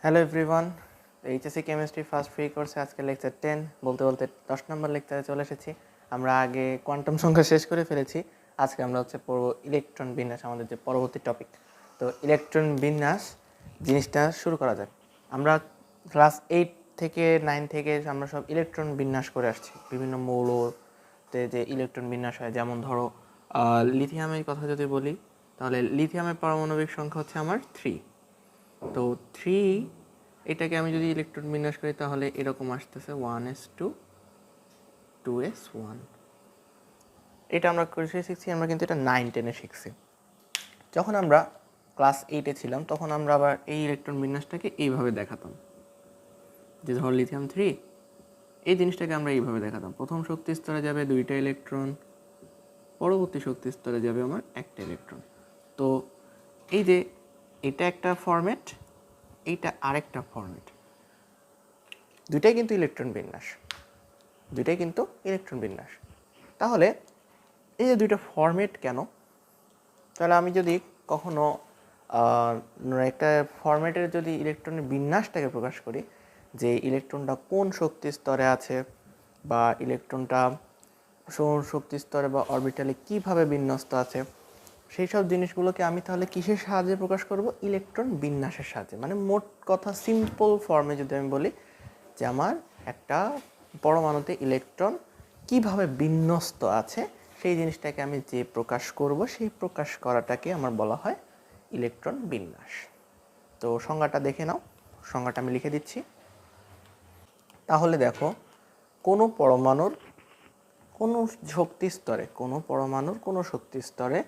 Hello everyone, HSC chemistry first free কোর্সে আজকে lecture 10 বলতে বলতে 10 নম্বর লেকচারে চলে এসেছি। আমরা আগে কোয়ান্টাম সংখ্যা শেষ করে ফেলেছি। আজকে আমরা পড়ব ইলেকট্রন বিন্যাস, আমাদের যে পরবর্তী টপিক। তো ইলেকট্রন বিন্যাস জিনিসটা শুরু করা যাক। আমরা ক্লাস 8 থেকে 9 থেকে আমরা সব ইলেকট্রন বিন্যাস করে আসছি। বিভিন্ন মৌলতে যে ইলেকট্রন বিন্যাস হয়, যেমন ধরো লিথিয়ামের কথা যদি বলি, তাহলে লিথিয়ামের পারমাণবিক সংখ্যা হচ্ছে আমার 3। তো 3 এটাকে আমি যদি ইলেকট্রন বিন্যাস করি তাহলে এরকম আসতেছে 1s2 2s1। এটা আমরা করে শিখছি, আমরা কিন্তু এটা 9-10-এ শিখছি। যখন আমরা ক্লাস 8-এ ছিলাম তখন আমরা আবার এই ইলেকট্রন বিন্যাসটাকে এইভাবে দেখাতাম, যে ধর লিথিয়াম 3, এই জিনিসটাকে আমরা এইভাবে দেখাতাম। প্রথম শক্তি স্তরে যাবে 2টা ইলেকট্রন, পরবর্তী শক্তি স্তরে যাবে আমার 1টা ইলেকট্রন। তো এই যে এটা একটা ফরম্যাট, এইটা আরেকটা ফরম্যাট, দুইটাই কিন্তু ইলেকট্রন বিন্যাস। তাহলে এই যে দুইটা ফরম্যাট কেন? তাহলে আমি যদি কখনো একটা ফরম্যাটের যদি ইলেকট্রনের বিন্যাসটাকে প্রকাশ করি, যে ইলেকট্রনটা কোন শক্তি স্তরে আছে, বা ইলেকট্রনটা শক্তি স্তরে বা অরবিটালে কীভাবে বিন্যস্ত আছে, সেই সব জিনিসগুলোকে আমি তাহলে কিসের সাহায্যে প্রকাশ করব? ইলেকট্রন বিন্যাসের সাহায্যে। মানে মোট কথা সিম্পল ফর্মে যদি আমি বলি যে আমার একটা পরমাণুতে ইলেকট্রন কিভাবে বিন্যস্ত আছে, সেই জিনিসটাকে আমি যে প্রকাশ করব, সেই প্রকাশ করাটাকে আমার বলা হয় ইলেকট্রন বিন্যাস। তো সংজ্ঞাটা দেখে নাও, সংজ্ঞাটা আমি লিখে দিচ্ছি। তাহলে দেখো, কোনো পরমাণুর কোনো শক্তি স্তরে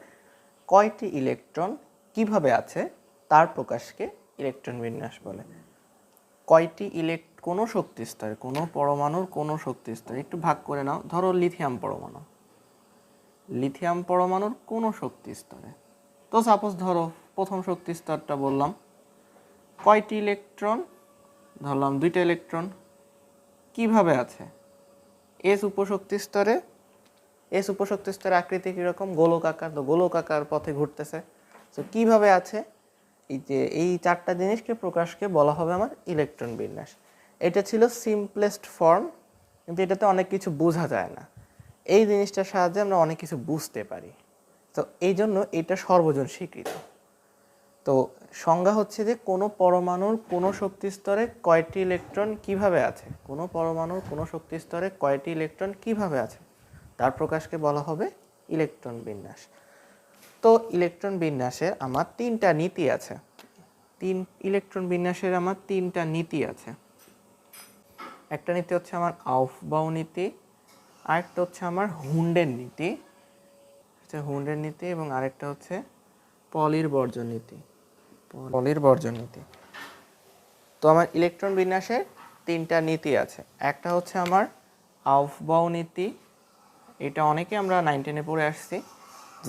কয়টি ইলেকট্রন কিভাবে আছে তার প্রকাশকে ইলেকট্রন বিন্যাস বলে। কোনো শক্তি স্তরে, কোনো পরমাণুর কোনো শক্তি স্তরে, একটু ভাগ করে নাও। ধরো লিথিয়াম পরমাণুর কোনো শক্তি স্তরে, তো সাপোজ ধরো প্রথম শক্তি স্তরটা বললাম, কয়টি ইলেকট্রন? ধরলাম 2টা ইলেকট্রন। কিভাবে আছে? এস উপশক্তি স্তরে আকৃতি কীরকম? গোলকাকার। তো গোলকাকার পথে ঘুরতেছে। তো কিভাবে আছে? এই 4টা জিনিসকে প্রকাশকে বলা হবে আমার ইলেকট্রন বিন্যাস। এটা ছিল সিম্পলেস্ট ফর্ম, কিন্তু এটাতে অনেক কিছু বোঝা যায় না। এই জিনিসটার সাহায্যে আমরা অনেক কিছু বুঝতে পারি। তো এই জন্য এটা সর্বজন স্বীকৃত। তো সংজ্ঞা হচ্ছে যে কোনো পরমাণুর কোনো শক্তি স্তরে কয়টি ইলেকট্রন কিভাবে আছে, কোনো পরমাণুর কোনো শক্তি স্তরে কয়টি ইলেকট্রন কিভাবে আছে, তার প্রকাশকে বলা হবে ইলেকট্রন বিন্যাস। তো ইলেকট্রন বিন্যাসের আমার 3টা নীতি আছে। একটা নীতি হচ্ছে আমার আউফবাউ নীতি, আরেকটা হচ্ছে আমার হুন্ডের নীতি, এবং আরেকটা হচ্ছে পলির বর্জন নীতি। তো আমার ইলেকট্রন বিন্যাসের 3টা নীতি আছে। একটা হচ্ছে আমার আউফবাউ নীতি, এটা অনেকে আমরা 9-10-এ পড়ে আসছি,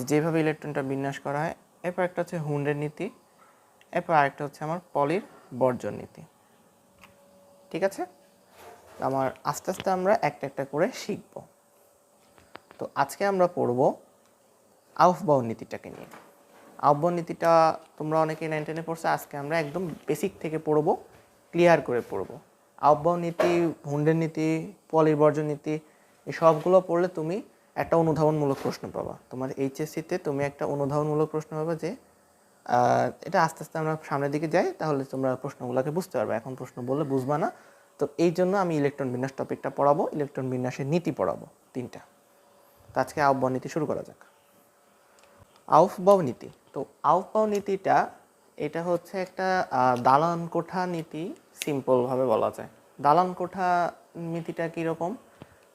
যেভাবে ইলেকট্রনটা বিন্যাস করা হয়। এরপর একটা হচ্ছে হুন্ডের নীতি, এরপর আরেকটা হচ্ছে আমার পলির বর্জন নীতি। ঠিক আছে, আমার আস্তে আস্তে আমরা একটা একটা করে শিখব। তো আজকে আমরা পড়ব আউফবাউ নীতিটাকে নিয়ে। আউফবাউ নীতিটা তোমরা অনেকে 9-10-এ পড়ছো, আজকে আমরা একদম বেসিক থেকে পড়ব, ক্লিয়ার করে পড়ব। আউফবাউ নীতি, হুন্ডের নীতি, পলির বর্জন নীতি, এই সবগুলো পড়লে তুমি একটা অনুধাবনমূলক প্রশ্ন পাবা। তোমার এইচএসসিতে তুমি একটা অনুধাবনমূলক প্রশ্ন পাবা, যে এটা আস্তে আস্তে আমরা সামনের দিকে যাই, তাহলে তোমরা প্রশ্নগুলোকে বুঝতে পারবে। এখন প্রশ্ন বললে বুঝবা না। তো এই জন্য আমি ইলেকট্রন বিন্যাস টপিকটা পড়াবো, ইলেকট্রন বিন্যাসের নীতি পড়াবো 3টা। তো আজকে আউফবাউ নীতি শুরু করা যাক। আউফবাউ নীতি, তো আউফবাউ নীতিটা এটা হচ্ছে একটা দালান কোঠা নীতি, সিম্পলভাবে বলা যায়। দালান কোঠা নীতিটা কীরকম?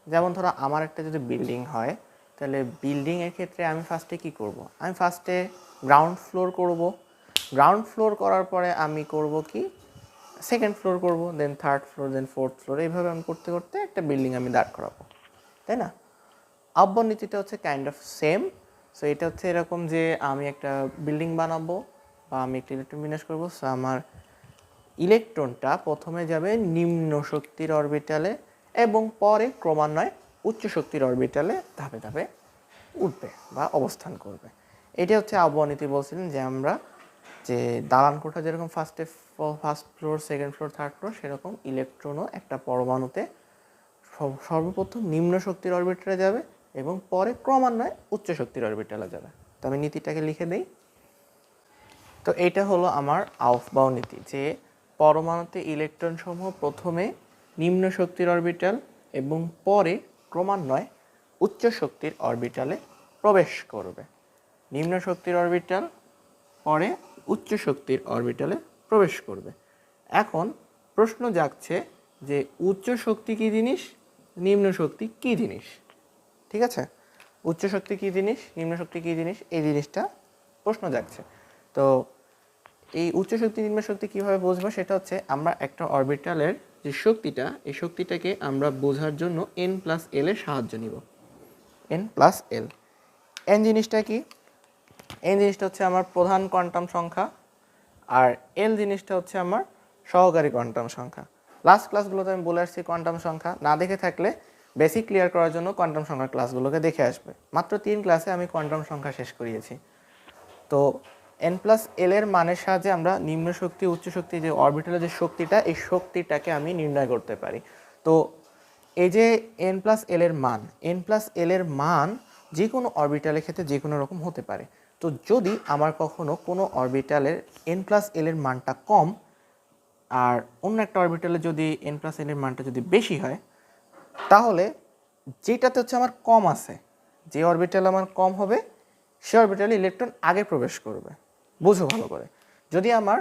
যেমন ধরো আমার একটা যদি বিল্ডিং হয়, তাহলে বিল্ডিংয়ের ক্ষেত্রে আমি ফার্স্টে কী করব? আমি ফার্স্টে গ্রাউন্ড ফ্লোর করব। গ্রাউন্ড ফ্লোর করার পরে আমি করব কি, সেকেন্ড ফ্লোর করব, দেন থার্ড ফ্লোর, দেন ফোর্থ ফ্লোর, এইভাবে আমি করতে করতে একটা বিল্ডিং আমি দাঁড় করাবো, তাই না? আউফবাউ নীতিটা হচ্ছে কাইন্ড অফ সেম। সো এটা হচ্ছে এরকম যে আমি একটা বিল্ডিং বানাবো বা আমি একটা ইলেকট্রন বিন্যাস করবো। সো আমার ইলেকট্রনটা প্রথমে যাবে নিম্ন শক্তির অরবিটালে এবং পরে ক্রমান্বয়ে উচ্চ শক্তির অরবিটালে ধাপে ধাপে উঠবে বা অবস্থান করবে। এটা হচ্ছে আউফবাউ নীতি। বলছিলেন যে আমরা যে দালান কোঠা যেরকম first floor, second floor, third floor, সেরকম ইলেকট্রনও একটা পরমাণুতে সর্বপ্রথম নিম্ন শক্তির অরবিটালে যাবে এবং পরে ক্রমান্বয়ে উচ্চ শক্তির অরবিটালে যাবে। তো আমি নীতিটাকে লিখে দিই। তো এইটা হলো আমার আউফবাউ নীতি, যে পরমাণুতে ইলেকট্রন সমূহ প্রথমে নিম্ন শক্তির অরবিটাল এবং পরে ক্রমান্বয়ে উচ্চ শক্তির অরবিটালে প্রবেশ করবে। নিম্ন শক্তির অরবিটাল, পরে উচ্চ শক্তির অরবিটালে প্রবেশ করবে। এখন প্রশ্ন জাগছে যে উচ্চ শক্তি কী জিনিস, নিম্ন শক্তি কী জিনিস? ঠিক আছে, উচ্চ শক্তি কী জিনিস, নিম্ন শক্তি কী জিনিস, এই জিনিসটা প্রশ্ন জাগছে। তো এই উচ্চ শক্তি নিম্ন শক্তি কীভাবে বুঝবো, সেটা হচ্ছে আমরা একটা অরবিটালের যে শক্তিটা, এই শক্তিটাকে আমরা বোঝার জন্য n+l এর সাহায্য নিব। n+l, n জিনিসটা কি? n জিনিসটা হচ্ছে আমার প্রধান কোয়ান্টাম সংখ্যা, আর l জিনিসটা হচ্ছে আমার সহকারী কোয়ান্টাম সংখ্যা। লাস্ট ক্লাসগুলোতে আমি বলে আসছি কোয়ান্টাম সংখ্যা, না দেখে থাকলে বেসিক ক্লিয়ার করার জন্য কোয়ান্টাম সংখ্যার ক্লাসগুলোকে দেখে আসবে। মাত্র 3 ক্লাসে আমি কোয়ান্টাম সংখ্যা শেষ করিয়েছি। তো n+l এর মানের সাহায্যে আমরা নিম্ন শক্তি উচ্চ শক্তি যে অরবিটালের যে শক্তিটা, এই শক্তিটাকে আমি নির্ণয় করতে পারি। তো এই যে n+l এর মান, n+l এর মান যে কোনো অরবিটালের ক্ষেত্রে যে কোনো রকম হতে পারে। তো যদি আমার কখনো কোনো অরবিটালের n+l এর মানটা কম আর অন্য একটা অরবিটালে যদি n+l এর মানটা যদি বেশি হয়, তাহলে যেটাতে হচ্ছে আমার কম আছে, যে অরবিটাল আমার কম হবে, সে অরবিটালে ইলেকট্রন আগে প্রবেশ করবে। বুঝো ভালো করে, যদি আমার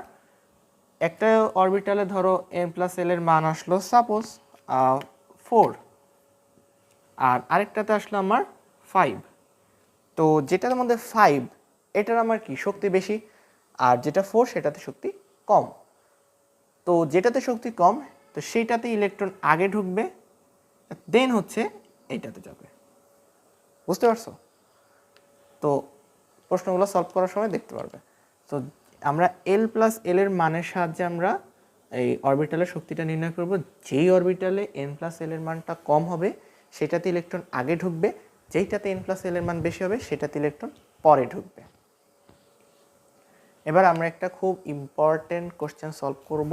একটা অরবিটালে ধরো n+l এর মান আসলো সাপোজ 4, আর আরেকটাতে আসলো আমার 5, তো যেটার মধ্যে 5 এটার আমার কি শক্তি বেশি, আর যেটা 4 সেটাতে শক্তি কম। তো যেটাতে শক্তি কম, তো সেইটাতে ইলেকট্রন আগে ঢুকবে, দেন হচ্ছে এইটাতে যাবে। বুঝতে পারছো? তো প্রশ্নগুলো সলভ করার সময় দেখতে পারবে। তো আমরা l+l এর মানের সাহায্যে আমরা এই অরবিটালের শক্তিটা নির্ণয় করব। যেই অরবিটালে n+l এর মানটা কম হবে সেটাতে ইলেকট্রন আগে ঢুকবে, যেইটাতে n+l এর মান বেশি হবে সেটাতে ইলেকট্রন পরে ঢুকবে। এবার আমরা একটা খুব ইম্পর্টেন্ট কোশ্চেন সলভ করব।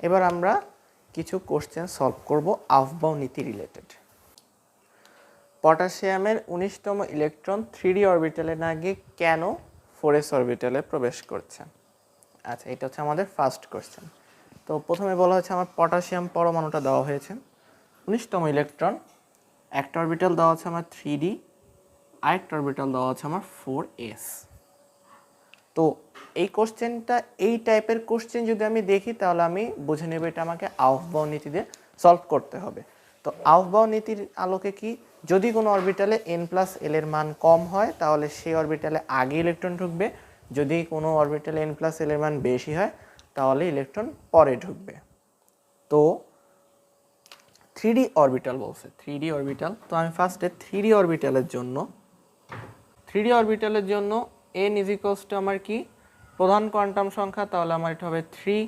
এবার আমরা কিছু কোশ্চেন সলভ করব আউফবাউ নীতি রিলেটেড। পটাশিয়ামের 19তম ইলেকট্রন 3d অরবিটালে না গিয়ে কেন 4s অরবিটালে প্রবেশ করছে? আচ্ছা, এটা হচ্ছে আমাদের ফার্স্ট কোশ্চেন। তো প্রথমে বলা হয়েছে আমার পটাশিয়াম পরমাণুটা দেওয়া হয়েছে 19তম ইলেকট্রন, একটা অরবিটাল দেওয়া আছে আমার 3d, আরেকটা অরবিটাল দেওয়া আছে আমার 4s। তো এই কোশ্চেনটা, এই টাইপের কোশ্চেন যদি আমি দেখি তাহলে আমি বুঝে নেব এটা আমাকে আউফবাউ নীতি দিয়ে সলভ করতে হবে। তো আউফবাউ নীতির আলোকে কি, যদি কোনো অরবিটালে n+l এর মান কম হয় তাহলে সেই অরবিটালে আগে ইলেকট্রন ঢুকবে, যদি কোনো অরবিটালে n+l এর মান বেশি হয় তাহলে ইলেকট্রন পরে ঢুকবে। তো 3d অরবিটাল বলছে, 3d অরবিটাল। তো আমি ফার্স্টে 3d অরবিটালের জন্য n = আমার কি প্রধান কোয়ান্টাম সংখ্যা, তাহলে আমার এটা হবে 3।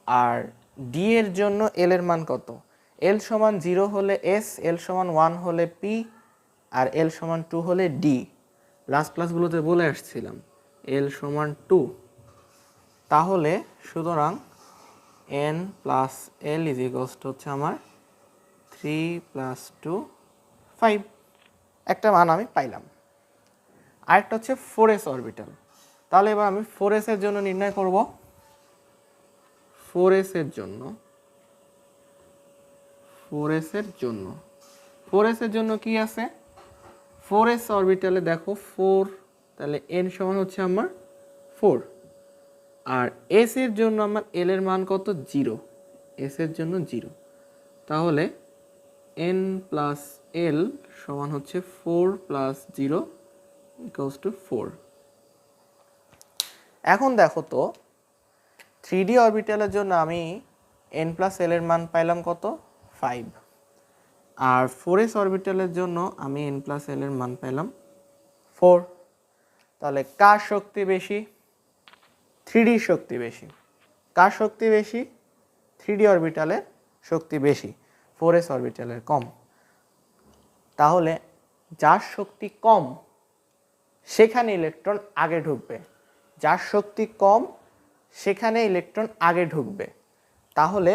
আর d এর জন্য l এর মান কত? l = 0 হলে s, l = 1 হলে p, আর l = 2 হলে d। লাস্ট ক্লাসগুলোতে বলে আসছিলাম l = 2। তাহলে সুতরাং n+l হচ্ছে আমার 3 + 2 5, একটা মান আমি পাইলাম। আরেকটা হচ্ছে 4s অরবিটাল। তাহলে এবার আমি 4s এর জন্য নির্ণয় করব। 4s এর জন্য কি আছে? 4s অরবিটালে দেখো 4, তাহলে n = হচ্ছে আমার 4। আর s এর জন্য আমার l এর মান কত? 0, s এর জন্য 0। তাহলে n+l = হচ্ছে 4 + 0 = 4। এখন দেখো তো 3d অরবিটালের জন্য আমি n+l এর মান পাইলাম কত? 5। আর 4s অরবিটালের জন্য আমি n+l এর মান পাইলাম 4। তাহলে কার শক্তি বেশি? 3d শক্তি বেশি। কার শক্তি বেশি? 3d অরবিটালের শক্তি বেশি, 4s অরবিটালের কম। তাহলে যার শক্তি কম সেখানে ইলেকট্রন আগে ঢুকবে, যার শক্তি কম সেখানে ইলেকট্রন আগে ঢুকবে। তাহলে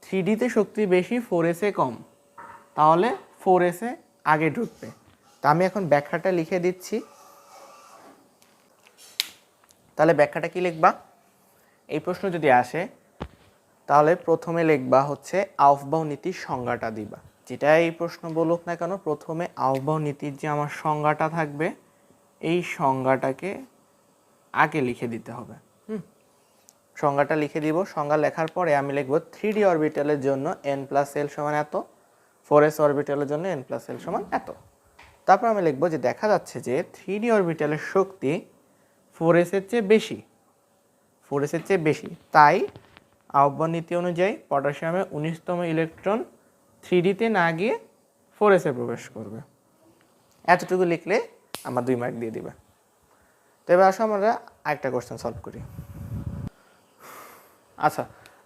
3D-তে শক্তি বেশি, 4s-এ কম, তাহলে 4s-এ আগে ঢুকবে। তা আমি এখন ব্যাখ্যাটা লিখে দিচ্ছি। তাহলে ব্যাখ্যাটা কি লিখবা? এই প্রশ্ন যদি আসে তাহলে প্রথমে লিখবা হচ্ছে আউফবাউ নীতির সংজ্ঞাটা দিবা। যেটা এই প্রশ্ন বলুক না কেন, প্রথমে আউফবাউ নীতির যে আমার সংজ্ঞাটা থাকবে এই সংজ্ঞাটাকে আগে লিখে দিতে হবে। সংজ্ঞাটা লিখে দিব। সংজ্ঞা লেখার পরে আমি লিখব 3D অরবিটালের জন্য n+l সমান এত, 4s অরবিটালের জন্য n+l সমান এত। তারপর আমি লিখব যে দেখা যাচ্ছে যে 3D অরবিটালের শক্তি 4s-এর চেয়ে বেশি, 4s-এর চেয়ে বেশি। তাই আউফবাউ নীতি অনুযায়ী পটাশিয়ামে 19তম ইলেকট্রন 3D-তে না গিয়ে 4s-এ প্রবেশ করবে। এতটুকু লিখলে আমার 2 মার্ক দিয়ে দিবে। তো এবার আসো আমরা আরেকটা কোশ্চেন সলভ করি। আচ্ছা,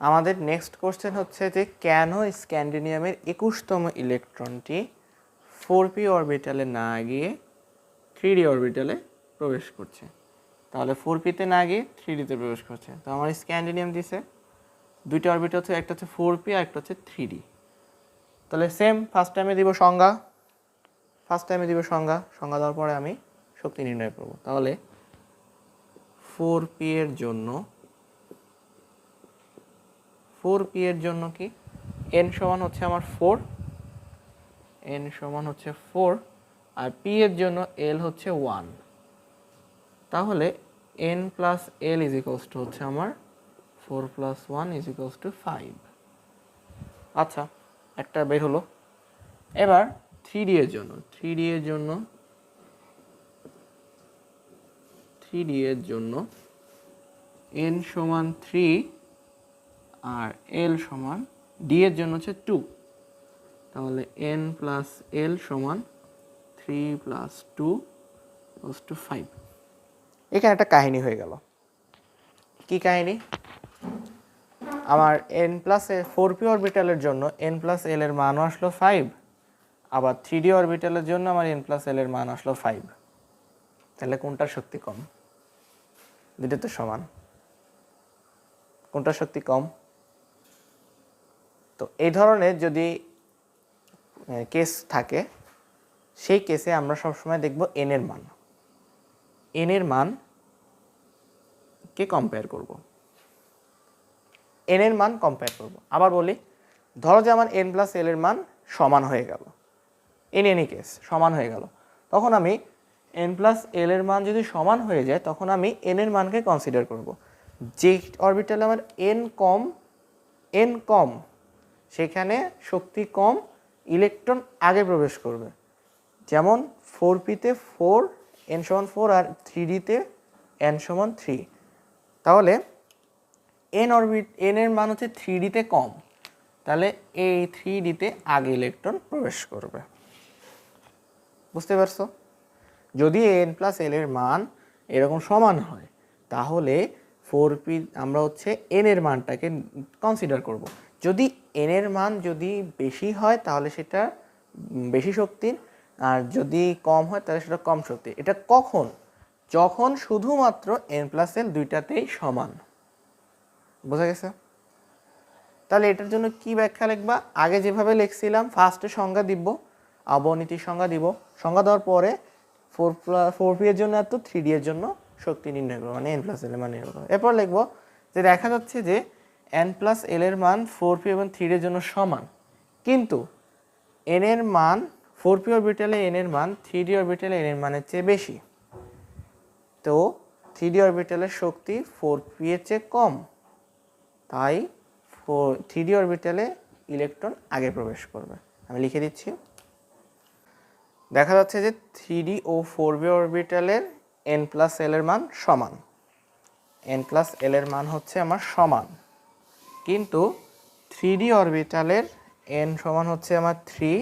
আমাদের নেক্সট কোশ্চেন হচ্ছে যে কেন স্ক্যান্ডিনিয়ামের 21তম ইলেকট্রনটি 4p অরবিটালে না গিয়ে 3D অরবিটালে প্রবেশ করছে। তাহলে 4p-তে না গিয়ে 3D-তে প্রবেশ করছে। তো আমার স্ক্যান্ডিনিয়াম দিছে দুইটা অরবিটাল হচ্ছে, একটা হচ্ছে 4p আর একটা হচ্ছে 3D। তাহলে সেম ফার্স্ট টাইমে দিব সংজ্ঞা, সংজ্ঞা দেওয়ার পরে আমি শক্তি নির্ণয় করব। তাহলে 4p এর জন্য কি n সমান হচ্ছে আমার 4, n সমান হচ্ছে 4, আর p এর জন্য l হচ্ছে 1। তাহলে n+l ইজ ইকুয়ালস টু হচ্ছে আমার 4 + 1 ইজ ইকুয়ালস টু 5। আচ্ছা, একটা বের হলো। এবার 3D এর জন্য n সমান 3 আর l সমান, d এর জন্য হচ্ছে 2। তাহলে n+l সমান 3 + 2 = 5। এখানে একটা কাহিনী হয়ে গেল। কি কাহিনী? আমার n+4p অরবিটালের জন্য n+l এর মানও আসলো 5, আবার 3D অরবিটালের জন্য আমার n+l এর মান আসলো 5। তাহলে কোনটার শক্তি কম? দুটো তো সমান, কোনটার শক্তি কম? তো এই ধরনের যদি কেস থাকে, সেই কেসে আমরা সবসময় দেখব n এর মান কে কম্পেয়ার করব, n এর মান কম্পেয়ার করব। আবার বলি, ধরো যে আমার n+l এর মান সমান হয়ে গেল, ইন এনি কেস সমান হয়ে গেল, তখন আমি n+l এর মান যদি সমান হয়ে যায় তখন আমি n এর মানকে কনসিডার করব। যে অরবিটালে আমার n কম সেখানে শক্তি কম, ইলেকট্রন আগে প্রবেশ করবে। যেমন 4p-তে 4, n সমান 4, আর 3D-তে n সমান 3। তাহলে n এর মান হচ্ছে 3D-তে কম, তাহলে এই 3D-তে আগে ইলেকট্রন প্রবেশ করবে। বুঝতে পারছো? যদি n+l এর মান এরকম সমান হয় তাহলে 4p আমরা হচ্ছে n এর মানটাকে কনসিডার করব। যদি n এর মান যদি বেশি হয় তাহলে সেটা বেশি শক্তির, আর যদি কম হয় তাহলে সেটা কম শক্তির। এটা কখন? যখন শুধুমাত্র n+l দুইটাতেই সমান। বোঝা গেছে? তাহলে এটার জন্য কি ব্যাখ্যা লিখবা? আগে যেভাবে লিখছিলাম, ফার্স্টে সংজ্ঞা দিব, আউফবাউ নীতির সংজ্ঞা দিব, সংজ্ঞা দেওয়ার পরে 4p এর জন্য এত, 3D এর জন্য শক্তি নির্ণয় করবো, মানে n+l এর মান নির্ণয় করবো। এরপর লিখবো যে দেখা যাচ্ছে যে n+l এর মান 4p এবং 3D এর জন্য সমান, কিন্তু n এর মান 4p অরবিটালে n এর মান 3D অরবিটালে n এর মানের চেয়ে বেশি। তো 3D অরবিটালের শক্তি 4p এর চেয়ে কম, তাই 3D অরবিটালে ইলেকট্রন আগে প্রবেশ করবে। আমি লিখে দিচ্ছি। দেখা যাচ্ছে যে 3D ও 4p অরবিটালের n+l এর মান সমান, n+l এর মান হচ্ছে আমার সমান, কিন্তু 3D অরবিটালের n সমান হচ্ছে আমার 3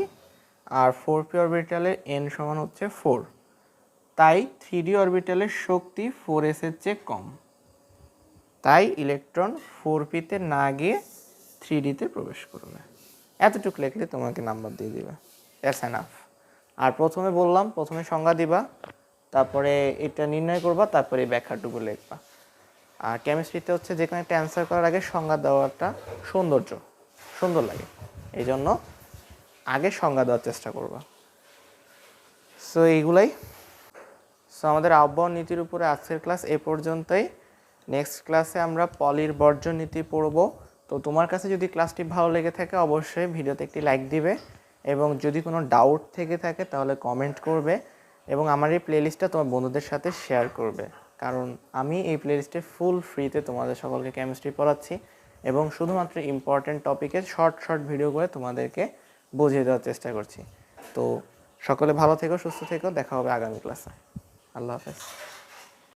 আর 4p অরবিটালের n সমান হচ্ছে 4। তাই 3D অরবিটালের শক্তি 4s এর চেয়ে কম, তাই ইলেকট্রন 4p-তে না গিয়ে 3D-তে প্রবেশ করবে। এতটুকু লিখলে তোমাকে নাম্বার দিয়ে দিবে। That's enough. আর প্রথমে বললাম, প্রথমে সংজ্ঞা দিবা, তারপরে এটা নির্ণয় করবা, তারপরে এই ব্যাখ্যাটুকু লিখবা। আর কেমিস্ট্রিতে হচ্ছে যে কোনো একটা অ্যান্সার করার আগে সংজ্ঞা দেওয়াটা সুন্দর লাগে, এই জন্য আগে সংজ্ঞা দেওয়ার চেষ্টা করবা। সো এইগুলাই। সো আমাদের আহ্বান নীতির উপরে আজকের ক্লাস এ পর্যন্তই। নেক্সট ক্লাসে আমরা পলির বর্জ্য নীতি পড়ব। তো তোমার কাছে যদি ক্লাসটি ভালো লেগে থাকে অবশ্যই ভিডিওতে একটি লাইক দিবে, এবং যদি কোনো ডাউট থেকে থাকে তাহলে কমেন্ট করবে, এবং আমার এই প্লেলিস্টটা তোমার বন্ধুদের সাথে শেয়ার করবে, কারণ আমি এই প্লেলিস্টে ফুল ফ্রিতে তোমাদের সকলকে কেমিস্ট্রি পড়াচ্ছি, এবং শুধুমাত্র ইম্পর্টেন্ট টপিকের শর্ট ভিডিও করে তোমাদেরকে বুঝিয়ে দেওয়ার চেষ্টা করছি। তো সকলে ভালো থেকো, সুস্থ থেকো, দেখা হবে আগামী ক্লাসে। আল্লাহ হাফেজ।